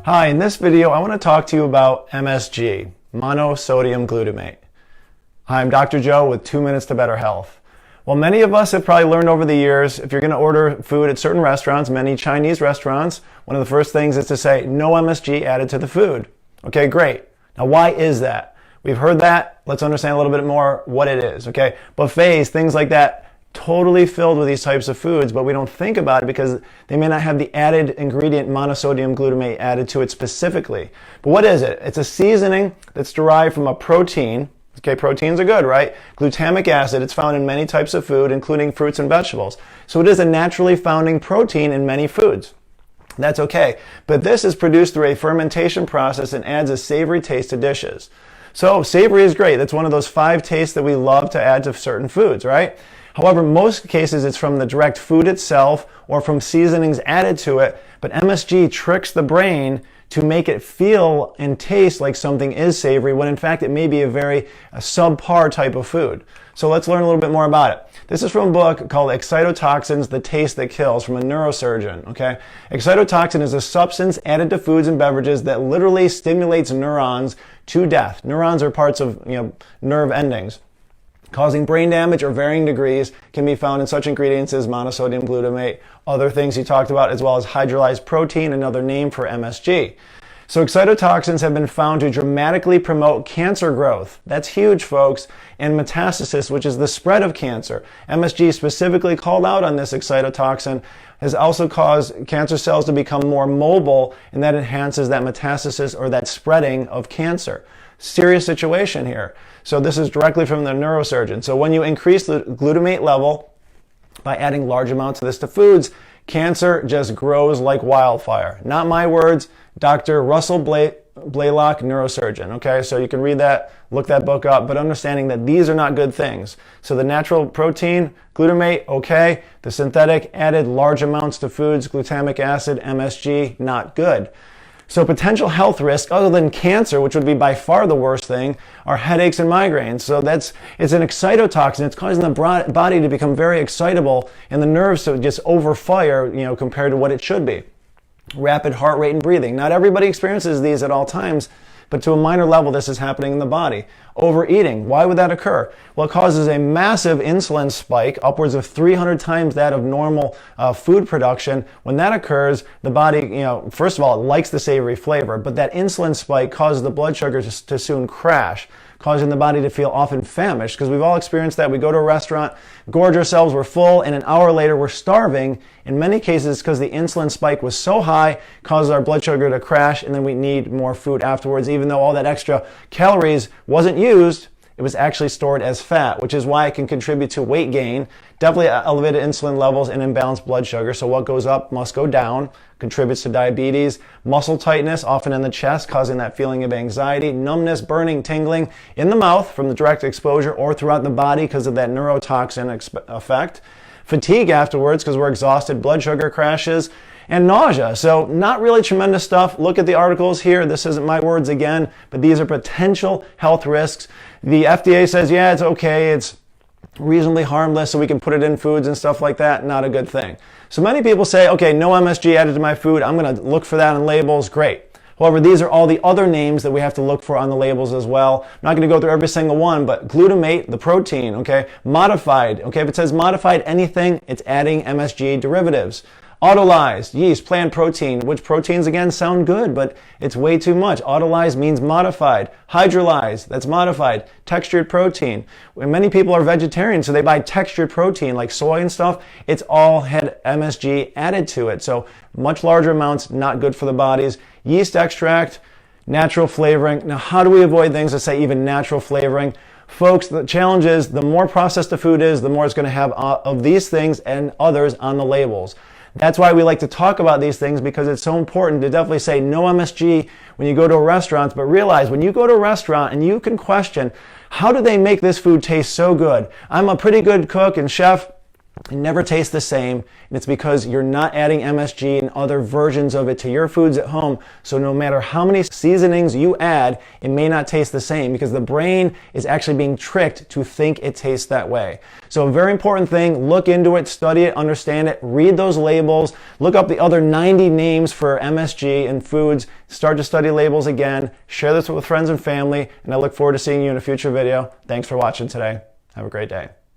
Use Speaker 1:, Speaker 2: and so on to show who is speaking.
Speaker 1: Hi, in this video I want to talk to you about MSG, monosodium glutamate. Hi, I'm Dr. Joe with 2 Minutes to Better Health. Well, many of us have probably learned over the years, if you're going to order food at certain restaurants, many Chinese restaurants, one of the first things is to say, no MSG added to the food. Okay, great. Now, why is that? We've heard that. Let's understand a little bit more what it is, okay? Buffets, things like that, totally filled with these types of foods, but we don't think about it because they may not have the added ingredient monosodium glutamate added to it specifically. But what is it? It's a seasoning that's derived from a protein. Okay, proteins are good, right? Glutamic acid, it's found in many types of food, including fruits and vegetables. So it is a naturally founding protein in many foods. That's okay. But this is produced through a fermentation process and adds a savory taste to dishes. So savory is great. That's one of those 5 tastes that we love to add to certain foods, right? However, most cases it's from the direct food itself or from seasonings added to it, but MSG tricks the brain to make it feel and taste like something is savory when in fact it may be a very subpar type of food. So let's learn a little bit more about it. This is from a book called Excitotoxins, The Taste That Kills from a neurosurgeon, okay? Excitotoxin is a substance added to foods and beverages that literally stimulates neurons to death. Neurons are parts of, nerve endings. Causing brain damage or varying degrees can be found in such ingredients as monosodium glutamate, other things he talked about, as well as hydrolyzed protein, another name for MSG. So excitotoxins have been found to dramatically promote cancer growth. That's huge, folks. And metastasis, which is the spread of cancer. MSG specifically called out on this excitotoxin has also caused cancer cells to become more mobile, and that enhances that metastasis or that spreading of cancer. Serious situation here. So this is directly from the neurosurgeon. So when you increase the glutamate level by adding large amounts of this to foods, cancer just grows like wildfire. Not my words, Dr. Russell Blaylock, neurosurgeon. Okay, so you can read that, look that book up, but understanding that these are not good things. So the natural protein, glutamate, okay. The synthetic added large amounts to foods, glutamic acid, MSG, not good. So potential health risks, other than cancer, which would be by far the worst thing, are headaches and migraines. So it's an excitotoxin. It's causing the body to become very excitable and the nerves to just overfire, compared to what it should be. Rapid heart rate and breathing. Not everybody experiences these at all times, but to a minor level, this is happening in the body. Overeating. Why would that occur? Well, it causes a massive insulin spike, upwards of 300 times that of normal food production. When that occurs, the body, first of all, it likes the savory flavor, but that insulin spike causes the blood sugar to soon crash, causing the body to feel often famished, because we've all experienced that. We go to a restaurant, gorge ourselves, we're full, and an hour later we're starving. In many cases, because the insulin spike was so high, causes our blood sugar to crash, and then we need more food afterwards, even though all that extra calories wasn't used. It was actually stored as fat, which is why it can contribute to weight gain, definitely elevated insulin levels and imbalanced blood sugar. So what goes up must go down, contributes to diabetes, muscle tightness, often in the chest, causing that feeling of anxiety, numbness, burning, tingling in the mouth from the direct exposure or throughout the body because of that neurotoxin effect, fatigue afterwards because we're exhausted, blood sugar crashes, and nausea. So not really tremendous stuff. Look at the articles here. This isn't my words again, but these are potential health risks. The FDA says, yeah, it's okay. It's reasonably harmless, so we can put it in foods and stuff like that. Not a good thing. So many people say, okay, no MSG added to my food. I'm going to look for that on labels. Great. However, these are all the other names that we have to look for on the labels as well. I'm not going to go through every single one, but glutamate, the protein, okay? Modified, okay? If it says modified anything, it's adding MSG derivatives. Autolyzed, yeast, plant protein, which proteins again sound good, but it's way too much. Autolyzed means modified. Hydrolyzed, that's modified. Textured protein. When many people are vegetarian, so they buy textured protein like soy and stuff. It's all had MSG added to it. So much larger amounts, not good for the bodies. Yeast extract, natural flavoring. Now, how do we avoid things that say even natural flavoring? Folks, the challenge is the more processed the food is, the more it's going to have of these things and others on the labels. That's why we like to talk about these things, because it's so important to definitely say no MSG when you go to a restaurant. But realize when you go to a restaurant and you can question, how do they make this food taste so good? I'm a pretty good cook and chef, It never tastes the same, and it's because you're not adding MSG and other versions of it to your foods at home. So no matter how many seasonings you add, it may not taste the same because the brain is actually being tricked to think it tastes that way. So a very important thing, look into it, study it, understand it, read those labels, look up the other 90 names for MSG in foods, start to study labels again, share this with friends and family, and I look forward to seeing you in a future video. Thanks for watching today. Have a great day.